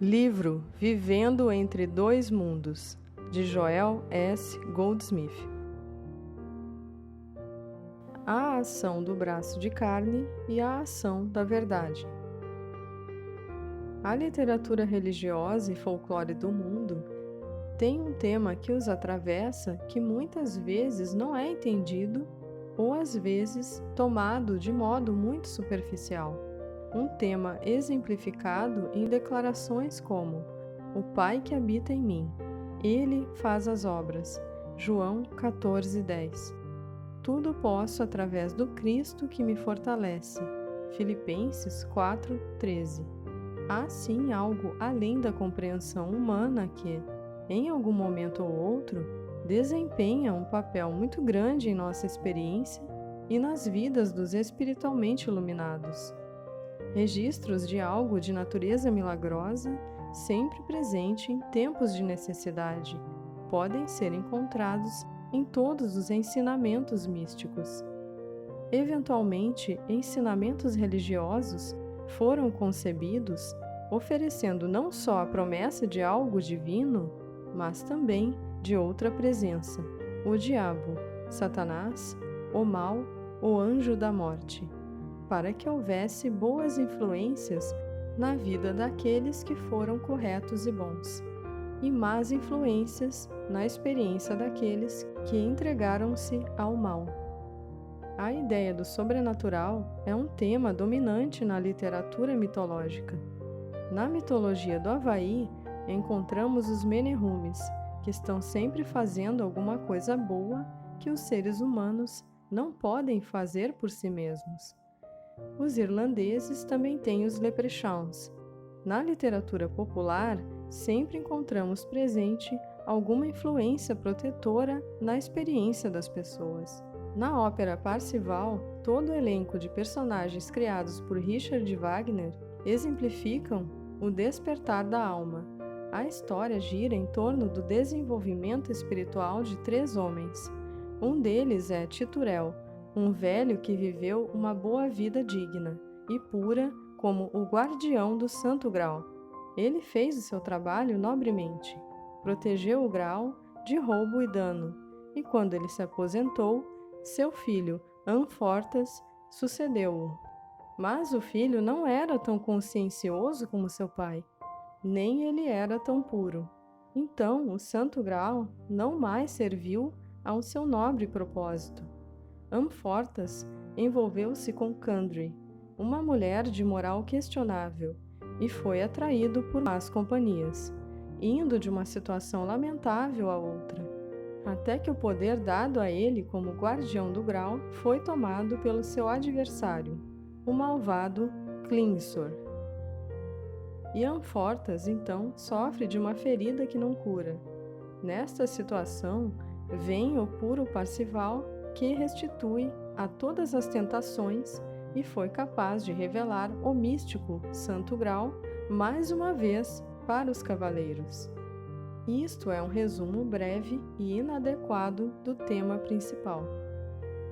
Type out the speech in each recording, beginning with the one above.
Livro Vivendo entre Dois Mundos, de Joel S. Goldsmith. A ação do braço de carne e a ação da verdade. A literatura religiosa e folclore do mundo tem um tema que os atravessa que muitas vezes não é entendido ou às vezes tomado de modo muito superficial. Um tema exemplificado em declarações como: o Pai que habita em mim, Ele faz as obras. João 14:10. Tudo posso através do Cristo que me fortalece. Filipenses 4:13. Há sim algo além da compreensão humana que, em algum momento ou outro, desempenha um papel muito grande em nossa experiência e nas vidas dos espiritualmente iluminados. Registros de algo de natureza milagrosa, sempre presente em tempos de necessidade, podem ser encontrados em todos os ensinamentos místicos. Eventualmente, ensinamentos religiosos foram concebidos oferecendo não só a promessa de algo divino, mas também de outra presença, o diabo, Satanás, o mal, o anjo da morte, para que houvesse boas influências na vida daqueles que foram corretos e bons, e más influências na experiência daqueles que entregaram-se ao mal. A ideia do sobrenatural é um tema dominante na literatura mitológica. Na mitologia do Havaí, encontramos os Menehumes, que estão sempre fazendo alguma coisa boa que os seres humanos não podem fazer por si mesmos. Os irlandeses também têm os Leprechauns. Na literatura popular, sempre encontramos presente alguma influência protetora na experiência das pessoas. Na ópera Parsifal, todo o elenco de personagens criados por Richard Wagner exemplificam o despertar da alma. A história gira em torno do desenvolvimento espiritual de 3 homens. Um deles é Titurel, um velho que viveu uma boa vida digna e pura como o guardião do Santo Graal. Ele fez o seu trabalho nobremente, protegeu o Graal de roubo e dano, e quando ele se aposentou, seu filho, Amfortas, sucedeu-o. Mas o filho não era tão consciencioso como seu pai, nem ele era tão puro. Então o Santo Graal não mais serviu ao seu nobre propósito. Amfortas envolveu-se com Kandri, uma mulher de moral questionável, e foi atraído por más companhias, indo de uma situação lamentável a outra, até que o poder dado a ele como guardião do Graal foi tomado pelo seu adversário, o malvado Klingsor. E Amfortas, então, sofre de uma ferida que não cura. Nesta situação, vem o puro Parsifal, que restitui a todas as tentações e foi capaz de revelar o místico Santo Graal mais uma vez para os cavaleiros. Isto é um resumo breve e inadequado do tema principal.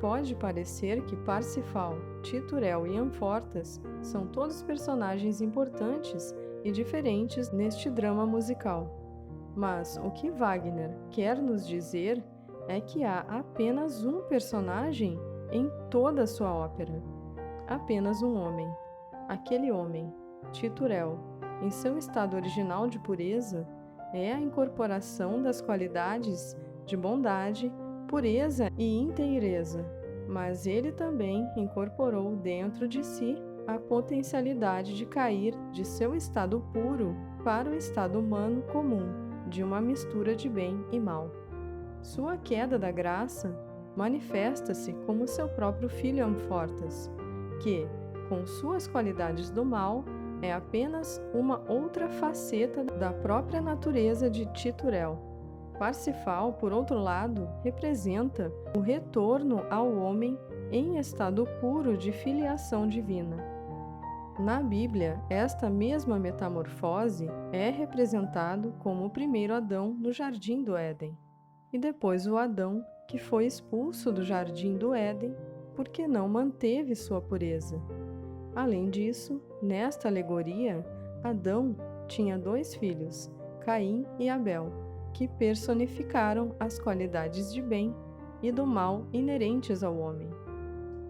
Pode parecer que Parsifal, Titurel e Amfortas são todos personagens importantes e diferentes neste drama musical. Mas o que Wagner quer nos dizer é que há apenas um personagem em toda a sua ópera. Apenas um homem. Aquele homem, Titurel, em seu estado original de pureza, é a incorporação das qualidades de bondade, pureza e inteireza, mas ele também incorporou dentro de si a potencialidade de cair de seu estado puro para o estado humano comum, de uma mistura de bem e mal. Sua queda da graça manifesta-se como seu próprio filho Amfortas, que, com suas qualidades do mal, é apenas uma outra faceta da própria natureza de Titurel. Parsifal, por outro lado, representa o retorno ao homem em estado puro de filiação divina. Na Bíblia, esta mesma metamorfose é representado como o primeiro Adão no Jardim do Éden, e depois o Adão que foi expulso do Jardim do Éden porque não manteve sua pureza. Além disso, nesta alegoria, Adão tinha 2 filhos, Caim e Abel, que personificaram as qualidades de bem e do mal inerentes ao homem.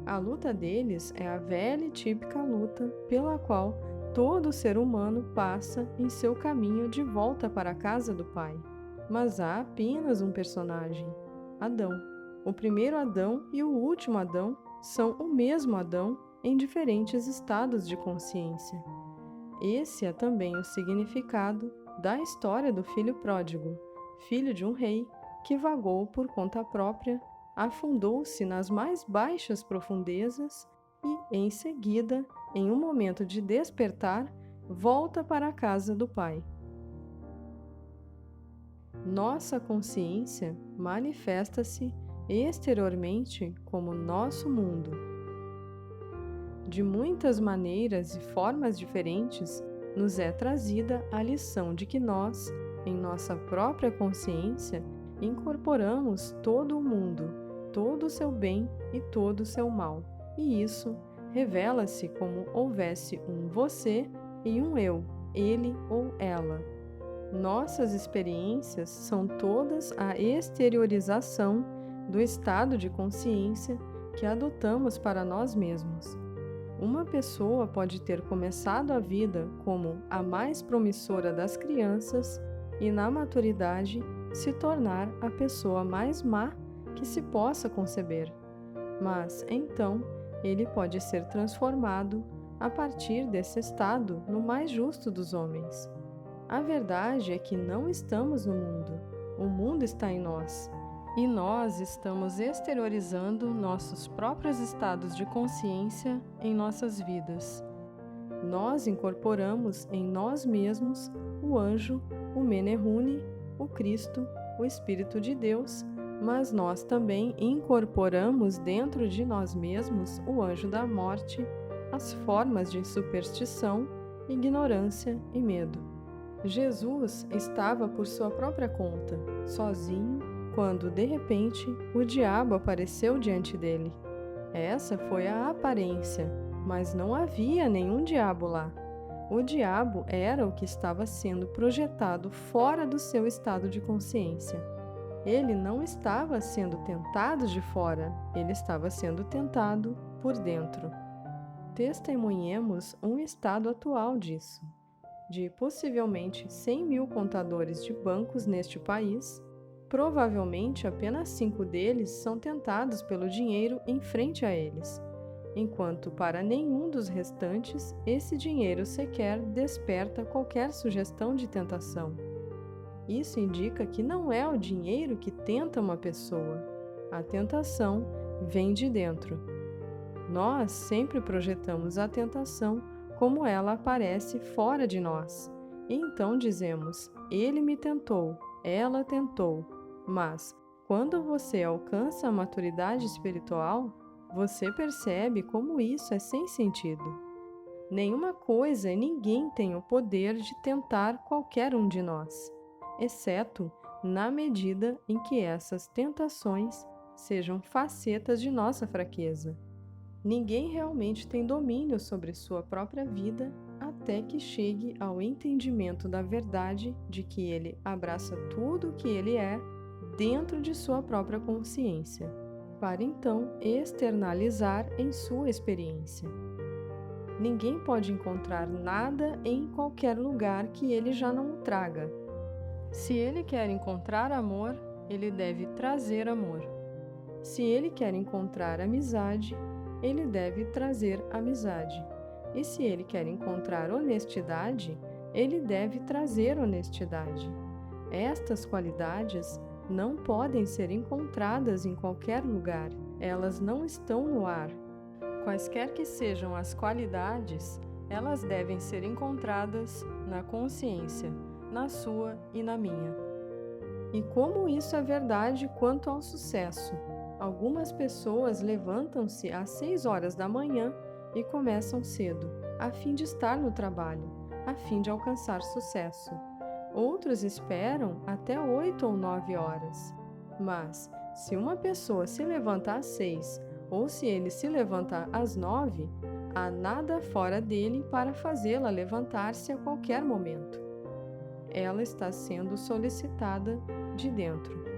A luta deles é a velha e típica luta pela qual todo ser humano passa em seu caminho de volta para a casa do Pai. Mas há apenas um personagem, Adão. O primeiro Adão e o último Adão são o mesmo Adão em diferentes estados de consciência. Esse é também o significado da história do filho pródigo, filho de um rei que vagou por conta própria, afundou-se nas mais baixas profundezas e, em seguida, em um momento de despertar, volta para a casa do Pai. Nossa consciência manifesta-se exteriormente como nosso mundo. De muitas maneiras e formas diferentes, nos é trazida a lição de que nós, em nossa própria consciência, incorporamos todo o mundo, todo o seu bem e todo o seu mal. E isso revela-se como houvesse um você e um eu, ele ou ela. Nossas experiências são todas a exteriorização do estado de consciência que adotamos para nós mesmos. Uma pessoa pode ter começado a vida como a mais promissora das crianças e, na maturidade, se tornar a pessoa mais má que se possa conceber. Mas, então, ele pode ser transformado a partir desse estado no mais justo dos homens. A verdade é que não estamos no mundo, o mundo está em nós. E nós estamos exteriorizando nossos próprios estados de consciência em nossas vidas. Nós incorporamos em nós mesmos o anjo, o Menehune, o Cristo, o Espírito de Deus, mas nós também incorporamos dentro de nós mesmos o anjo da morte, as formas de superstição, ignorância e medo. Jesus estava por sua própria conta, sozinho, quando, de repente, o diabo apareceu diante dele. Essa foi a aparência, mas não havia nenhum diabo lá. O diabo era o que estava sendo projetado fora do seu estado de consciência. Ele não estava sendo tentado de fora, ele estava sendo tentado por dentro. Testemunhemos um estado atual disso. De possivelmente 100 mil contadores de bancos neste país, provavelmente apenas 5 deles são tentados pelo dinheiro em frente a eles, enquanto para nenhum dos restantes esse dinheiro sequer desperta qualquer sugestão de tentação. Isso indica que não é o dinheiro que tenta uma pessoa. A tentação vem de dentro. Nós sempre projetamos a tentação como ela aparece fora de nós. E então dizemos, ele me tentou, ela tentou. Mas, quando você alcança a maturidade espiritual, você percebe como isso é sem sentido. Nenhuma coisa e ninguém tem o poder de tentar qualquer um de nós, exceto na medida em que essas tentações sejam facetas de nossa fraqueza. Ninguém realmente tem domínio sobre sua própria vida até que chegue ao entendimento da verdade de que ele abraça tudo o que ele é dentro de sua própria consciência, para então externalizar em sua experiência. Ninguém pode encontrar nada em qualquer lugar que ele já não o traga. Se ele quer encontrar amor, ele deve trazer amor. Se ele quer encontrar amizade, ele deve trazer amizade. E se ele quer encontrar honestidade, ele deve trazer honestidade. Estas qualidades não podem ser encontradas em qualquer lugar, elas não estão no ar. Quaisquer que sejam as qualidades, elas devem ser encontradas na consciência, na sua e na minha. E como isso é verdade quanto ao sucesso? Algumas pessoas levantam-se às 6 horas da manhã e começam cedo, a fim de estar no trabalho, a fim de alcançar sucesso. Outros esperam até 8 ou 9 horas. Mas, se uma pessoa se levanta às 6 ou se ele se levanta às 9, há nada fora dele para fazê-la levantar-se a qualquer momento. ela está sendo solicitada de dentro.